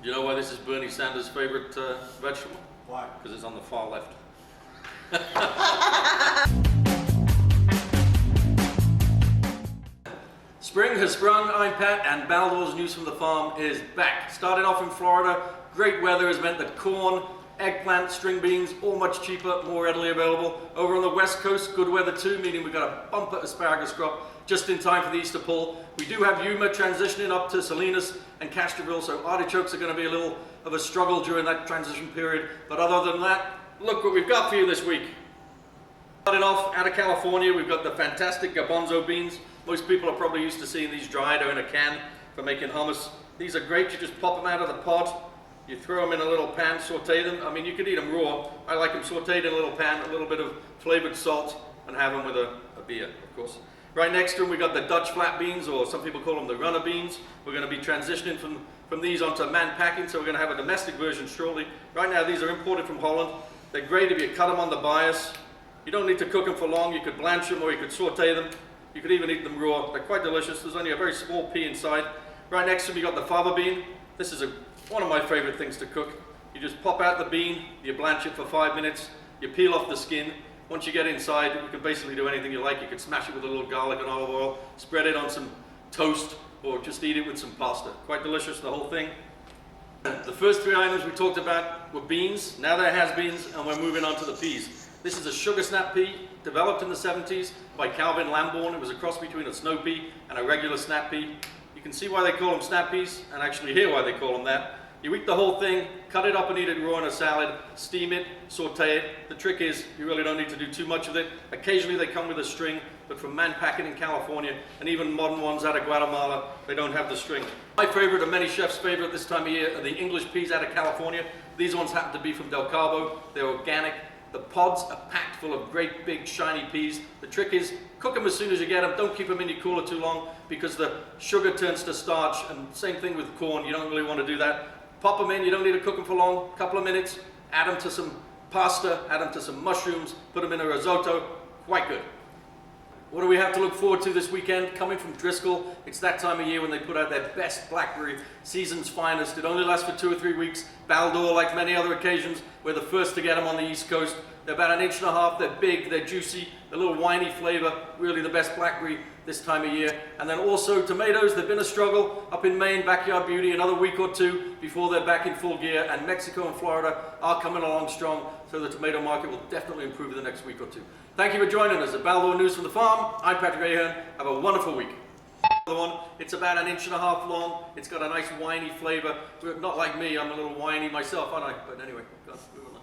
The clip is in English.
Do you know why this is Bernie Sanders' favorite vegetable? Why? Because it's on the far left. Spring has sprung, I'm Pat, and Baldor's News from the Farm is back. Starting off in Florida, great weather has meant that corn, eggplant, string beans, all much cheaper, more readily available. Over on the west coast, good weather too, meaning we've got a bumper asparagus crop just in time for the Easter pull. We do have Yuma transitioning up to Salinas and Castroville, so artichokes are going to be a little of a struggle during that transition period. But other than that, look what we've got for you this week. Starting off out of California, we've got the fantastic garbanzo beans. Most people are probably used to seeing these dried or in a can for making hummus. These are great. You just pop them out of the pot. You throw them in a little pan, saute them. I mean, you could eat them raw. I like them sauteed in a little pan, a little bit of flavored salt, and have them with a beer, of course. Right next to them, we got the Dutch flat beans, or some people call them the runner beans. We're going to be transitioning from these onto man packing, so we're going to have a domestic version shortly. Right now, these are imported from Holland. They're great if you cut them on the bias. You don't need to cook them for long. You could blanch them or you could saute them. You could even eat them raw. They're quite delicious. There's only a very small pea inside. Right next to them, we got the fava bean. This is one of my favorite things to cook. You just pop out the bean, you blanch it for 5 minutes, you peel off the skin. Once you get inside, you can basically do anything you like. You could smash it with a little garlic and olive oil, spread it on some toast, or just eat it with some pasta. Quite delicious, the whole thing. The first three items we talked about were beans. Now they're has-beens, and we're moving on to the peas. This is a sugar snap pea, developed in the 70s by Calvin Lamborn. It was a cross between a snow pea and a regular snap pea. You can see why they call them snap peas, and actually hear why they call them that. You eat the whole thing, cut it up and eat it raw in a salad, steam it, saute it. The trick is, you really don't need to do too much of it. Occasionally they come with a string, but from Man Packing in California, and even modern ones out of Guatemala, they don't have the string. My favorite, and many chefs' favorite this time of year, are the English peas out of California. These ones happen to be from Del Cabo. They're organic. The pods are packed full of great big shiny peas. The trick is, cook them as soon as you get them. Don't keep them in your cooler too long because the sugar turns to starch, and same thing with corn. You don't really want to do that. Pop them in. You don't need to cook them for long. A couple of minutes. Add them to some pasta. Add them to some mushrooms. Put them in a risotto. Quite good. What do we have to look forward to this weekend? Coming from Driscoll, it's that time of year when they put out their best blackberry, season's finest. It only lasts for 2 or 3 weeks. Baldor, like many other occasions, we're the first to get them on the East Coast. They're about 1.5 inches, they're big, they're juicy, a little winey flavor, really the best blackberry this time of year. And then also tomatoes, they've been a struggle up in Maine, Backyard Beauty, another week or two before they're back in full gear. And Mexico and Florida are coming along strong, so the tomato market will definitely improve in the next week or two. Thank you for joining us at Baldor News from the Farm. I'm Patrick Ahern. Have a wonderful week. The one, it's about 1.5 inches long. It's got a nice winey flavor. Not like me, I'm a little whiny myself, aren't I? But anyway, move on.